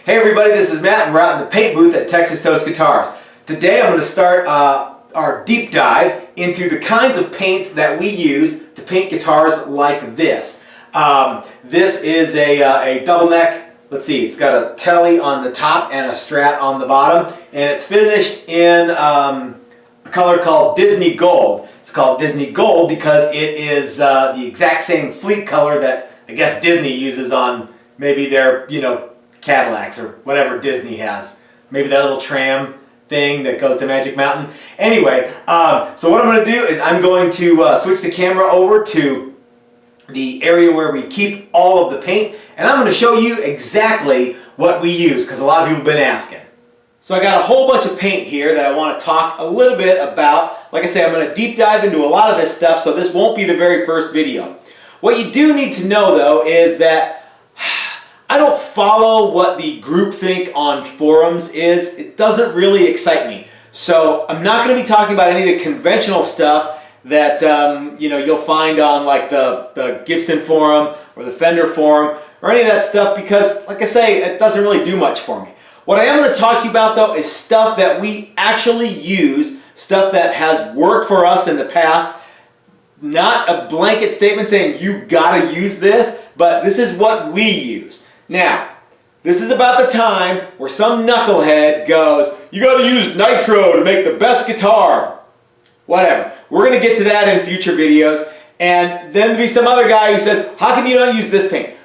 Hey everybody, this is Matt and we're out in the paint booth at Texas Toast Guitars. Today I'm going to start our deep dive into the kinds of paints that we use to paint guitars like this. This is a double neck. Let's see, it's got a telly on the top and a strat on the bottom, and it's finished in a color called Disney Gold. It's called Disney Gold because it is the exact same fleet color that I guess Disney uses on maybe their, Cadillacs or whatever Disney has. Maybe that little tram thing that goes to Magic Mountain. Anyway, so what I'm going to do is I'm going to switch the camera over to the area where we keep all of the paint, and I'm going to show you exactly what we use because a lot of people have been asking. So I got a whole bunch of paint here that I want to talk a little bit about. Like I say, I'm going to deep dive into a lot of this stuff, so this won't be the very first video. What you do need to know though is that I don't follow what the groupthink on forums is. It doesn't really excite me. So I'm not going to be talking about any of the conventional stuff that you'll find on like the Gibson forum or the Fender forum or any of that stuff because, like I say, it doesn't really do much for me. What I am going to talk to you about though is stuff that we actually use, stuff that has worked for us in the past. Not a blanket statement saying you gotta use this, but this is what we use. Now, this is about the time where some knucklehead goes, you gotta use nitro to make the best guitar. Whatever. We're gonna get to that in future videos. And then there'll be some other guy who says, how come you don't use this paint?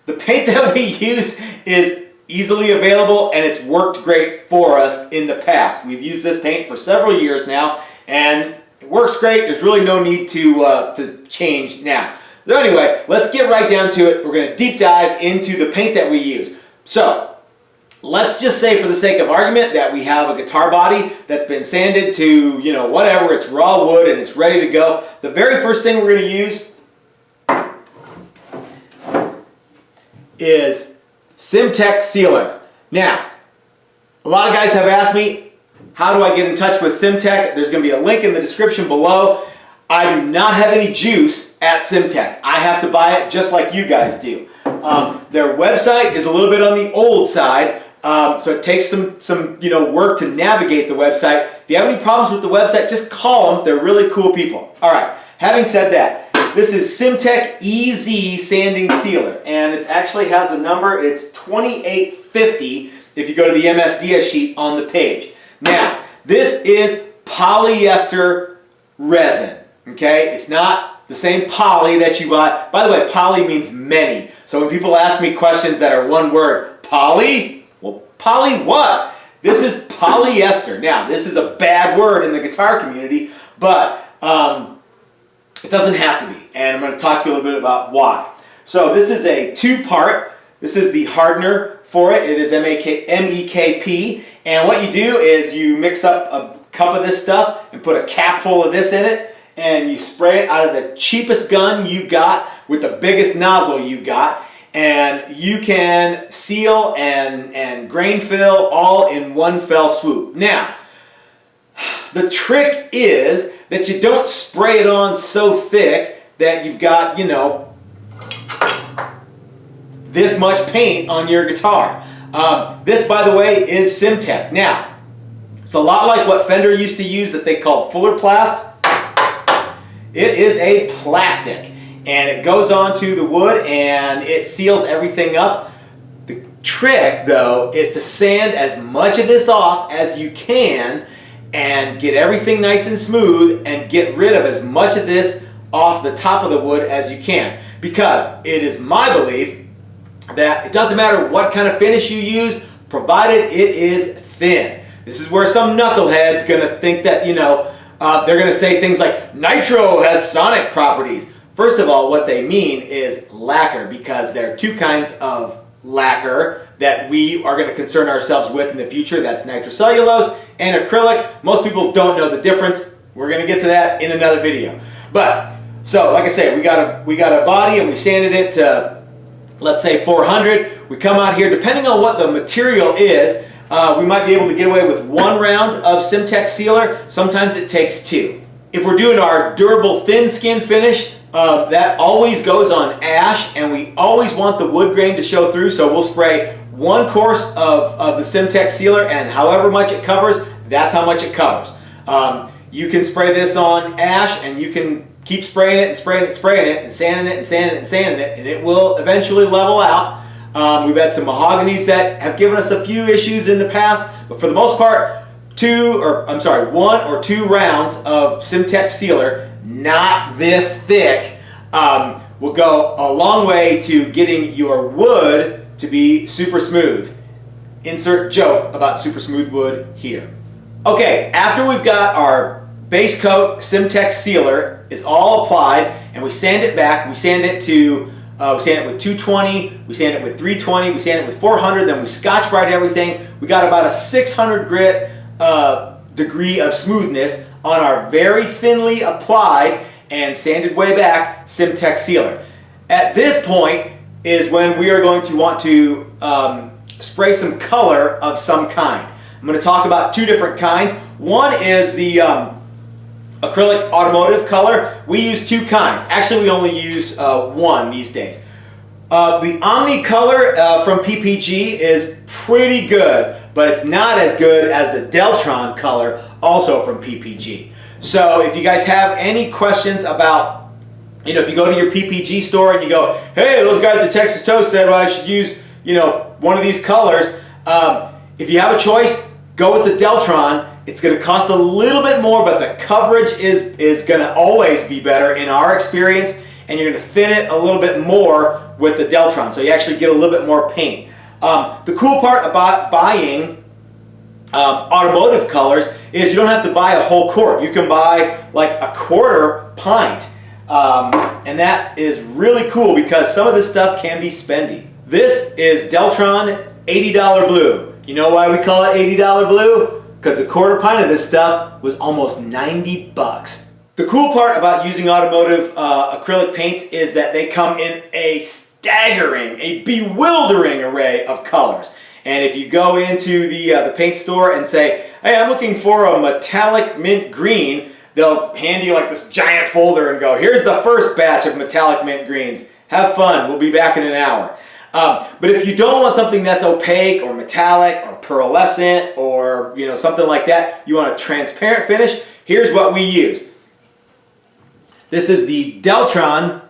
The paint that we use is easily available and it's worked great for us in the past. We've used this paint for several years now and it works great. There's really no need to change now. So anyway, let's get right down to it. We're going to deep dive into the paint that we use. So let's just say for the sake of argument that we have a guitar body that's been sanded to, whatever, it's raw wood and it's ready to go. The very first thing we're going to use is simtek sealer. Now, a lot of guys have asked me, how do I get in touch with simtek? There's going to be a link in the description below. I do not have any juice at simtek. I have to buy it just like you guys do. Their website is a little bit on the old side, so it takes some work to navigate the website. If you have any problems with the website, just call them. They're really cool people. All right, having said that, this is simtek EZ Sanding Sealer, and it actually has a number. It's 2850 if you go to the MSDS sheet on the page. Now, this is polyester resin. Okay, it's not the same poly that you buy. By the way, poly means many. So when people ask me questions that are one word, poly? Well, poly what? This is polyester. Now, this is a bad word in the guitar community, but it doesn't have to be. And I'm going to talk to you a little bit about why. So this is a two-part. This is the hardener for it. It is MEKP. And what you do is you mix up a cup of this stuff and put a cap full of this in it. And you spray it out of the cheapest gun you got with the biggest nozzle you got, and you can seal and grain fill all in one fell swoop. Now, the trick is that you don't spray it on so thick that you've got, this much paint on your guitar. This, by the way, is simtek. Now, it's a lot like what Fender used to use that they called Fuller Plast. It is a plastic and it goes onto the wood and it seals everything up. The trick though is to sand as much of this off as you can and get everything nice and smooth and get rid of as much of this off the top of the wood as you can, because it is my belief that it doesn't matter what kind of finish you use provided it is thin. This is where some knucklehead's gonna think that they're going to say things like nitro has sonic properties. First of all, what they mean is lacquer, because there are two kinds of lacquer that we are going to concern ourselves with in the future. That's nitrocellulose and acrylic. Most people don't know the difference. We're going to get to that in another video. But so, like I say, we got a body and we sanded it to, let's say, 400. We come out here, depending on what the material is. We might be able to get away with one round of simtek sealer. Sometimes it takes two. If we're doing our durable thin skin finish, that always goes on ash, and we always want the wood grain to show through, so we'll spray one course of the simtek sealer, and however much it covers, that's how much it covers. You can spray this on ash, and you can keep spraying it and spraying it and spraying it and sanding it and sanding it and sanding it, and it will eventually level out. We've had some mahoganies that have given us a few issues in the past, but for the most part, 1 or 2 rounds of simtek sealer, not this thick, will go a long way to getting your wood to be super smooth. Insert joke about super smooth wood here. Okay, after we've got our base coat simtek sealer is all applied, and we sand it back. We sand it to we sand it with 220, we sand it with 320, we sand it with 400, then we Scotch-Brite everything. We got about a 600 grit degree of smoothness on our very thinly applied and sanded way back simtek sealer. At this point is when we are going to want to spray some color of some kind. I'm going to talk about 2 different kinds. One is the acrylic automotive color. We use 2 kinds. Actually, we only use 1 these days. The Omni color from PPG is pretty good, but it's not as good as the Deltron color, also from PPG. So if you guys have any questions about, if you go to your PPG store and you go, hey, those guys at Texas Toast said, well, I should use, one of these colors. If you have a choice, go with the Deltron. It's going to cost a little bit more, but the coverage is going to always be better in our experience, and you're going to thin it a little bit more with the Deltron, so you actually get a little bit more paint. The cool part about buying automotive colors is you don't have to buy a whole quart. You can buy like a 1/4 pint, and that is really cool because some of this stuff can be spendy. This is Deltron $80 blue. You know why we call it $80 blue? Because the 1/4 pint of this stuff was almost 90 bucks. The cool part about using automotive acrylic paints is that they come in a staggering, a bewildering array of colors. And if you go into the paint store and say, hey, I'm looking for a metallic mint green, they'll hand you like this giant folder and go, here's the first batch of metallic mint greens. Have fun, we'll be back in an hour. But if you don't want something that's opaque or metallic or pearlescent or something like that, you want a transparent finish, here's what we use. This is the Deltron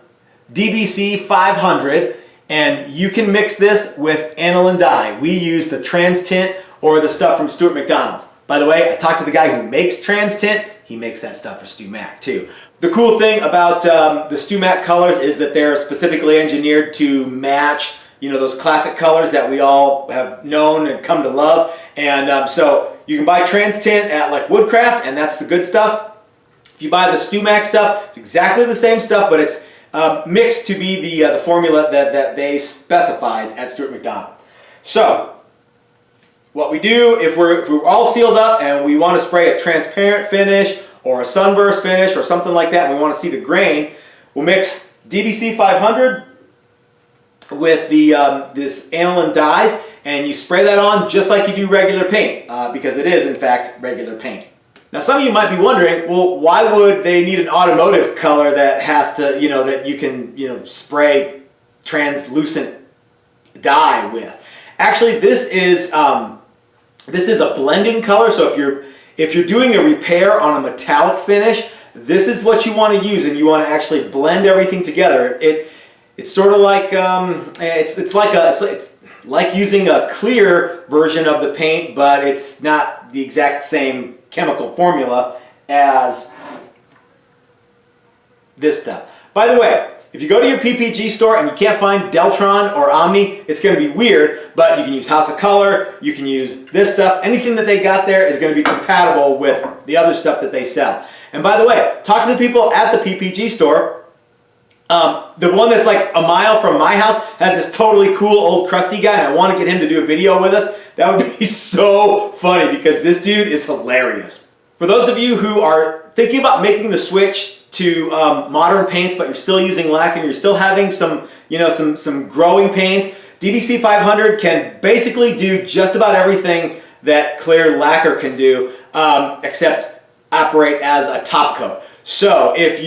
DBC 500, and you can mix this with aniline dye. We use the Trans Tint or the stuff from Stuart McDonald's. By the way, I talked to the guy who makes Trans Tint. He makes that stuff for Stu Mac too. The cool thing about the Stu Mac colors is that they're specifically engineered to match those classic colors that we all have known and come to love. And so you can buy Trans Tint at like Woodcraft, and that's the good stuff. If you buy the Stu Mac stuff, it's exactly the same stuff, but it's mixed to be the formula that they specified at Stuart McDonald. So what we do, if we're all sealed up and we want to spray a transparent finish or a sunburst finish or something like that, and we want to see the grain, we'll mix DBC 500 with this aniline dyes, and you spray that on just like you do regular paint, because it is in fact regular paint. Now some of you might be wondering, well, why would they need an automotive color that has to, that you can, spray translucent dye with? Actually, this is a blending color. So if you're doing a repair on a metallic finish, this is what you want to use, and you want to actually blend everything together. It's sort of like it's like using a clear version of the paint, but it's not the exact same chemical formula as this stuff. By the way, if you go to your PPG store and you can't find Deltron or Omni, it's going to be weird, but you can use House of Color, you can use this stuff. Anything that they got there is going to be compatible with the other stuff that they sell. And by the way, talk to the people at the PPG store. The one that's like a mile from my house has this totally cool old crusty guy, and I want to get him to do a video with us. That would be so funny because this dude is hilarious. For those of you who are thinking about making the switch to modern paints, but you're still using lacquer, you're still having some, some growing pains, DBC 500 can basically do just about everything that clear lacquer can do, except operate as a top coat. So if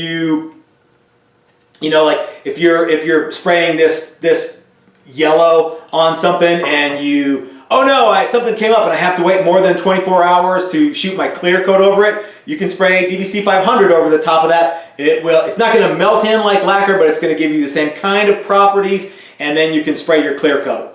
if you're spraying this yellow on something and you, oh no, something came up and I have to wait more than 24 hours to shoot my clear coat over it, you can spray DBC 500 over the top of that. It's not going to melt in like lacquer, but it's going to give you the same kind of properties, and then you can spray your clear coat.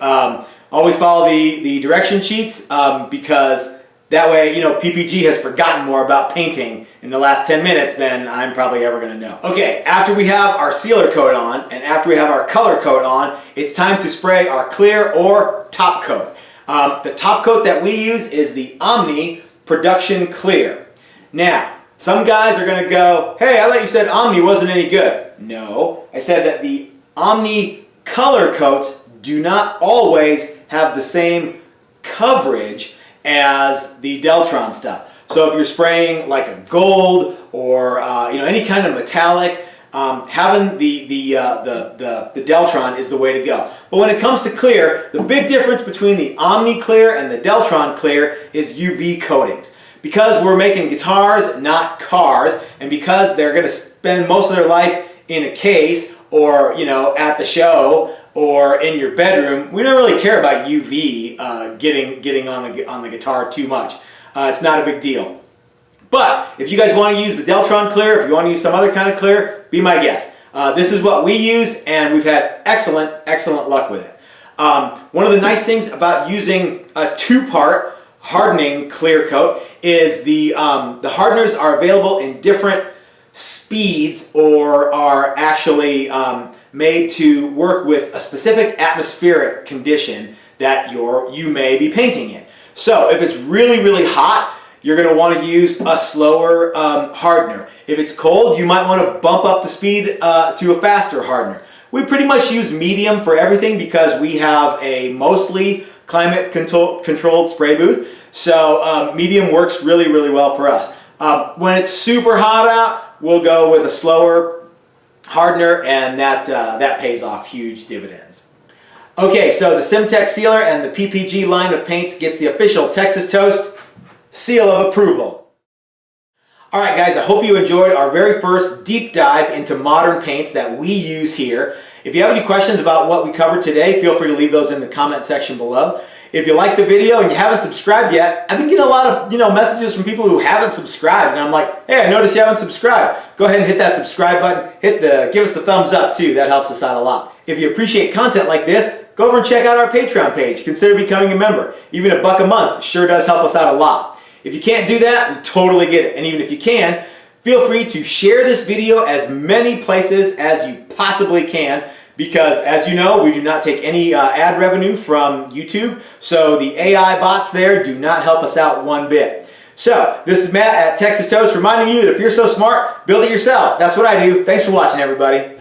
Always follow the direction sheets because that way, you know, PPG has forgotten more about painting in the last 10 minutes than I'm probably ever going to know. Okay, after we have our sealer coat on and after we have our color coat on, it's time to spray our clear or top coat. The top coat that we use is the Omni Production Clear. Now, some guys are going to go, hey, I thought you said Omni wasn't any good. No, I said that the Omni color coats do not always have the same coverage as the Deltron stuff. So if you're spraying like a gold or you know, any kind of metallic, having the Deltron is the way to go. But when it comes to clear, the big difference between the Omni Clear and the Deltron Clear is UV coatings. Because we're making guitars, not cars, and because they're going to spend most of their life in a case or, you know, at the show or in your bedroom, we don't really care about UV getting on the guitar too much. It's not a big deal. But if you guys want to use the Deltron Clear, if you want to use some other kind of clear, be my guest. This is what we use, and we've had excellent luck with it. One of the nice things about using a two-part hardening clear coat is the hardeners are available in different speeds or are actually made to work with a specific atmospheric condition that you may be painting in. So if it's really hot, you're going to want to use a slower hardener. If it's cold, you might want to bump up the speed to a faster hardener. We pretty much use medium for everything because we have a mostly climate controlled spray booth. So medium works really well for us. When it's super hot out, we'll go with a slower hardener, and that pays off huge dividends. Okay, so the simtek sealer and the PPG line of paints gets the official Texas Toast seal of approval. Alright guys, I hope you enjoyed our very first deep dive into modern paints that we use here. If you have any questions about what we covered today, feel free to leave those in the comment section below. If you like the video and you haven't subscribed yet, I've been getting a lot of messages from people who haven't subscribed, and I'm like, hey, I noticed you haven't subscribed. Go ahead and hit that subscribe button. Give us the thumbs up too. That helps us out a lot. If you appreciate content like this, go over and check out our Patreon page. Consider becoming a member. Even $1 a month sure does help us out a lot. If you can't do that, we totally get it. And even if you can, feel free to share this video as many places as you possibly can, because as you know, we do not take any ad revenue from YouTube, so the AI bots there do not help us out one bit. So, this is Matt at Texas Toast reminding you that if you're so smart, build it yourself. That's what I do. Thanks for watching, everybody.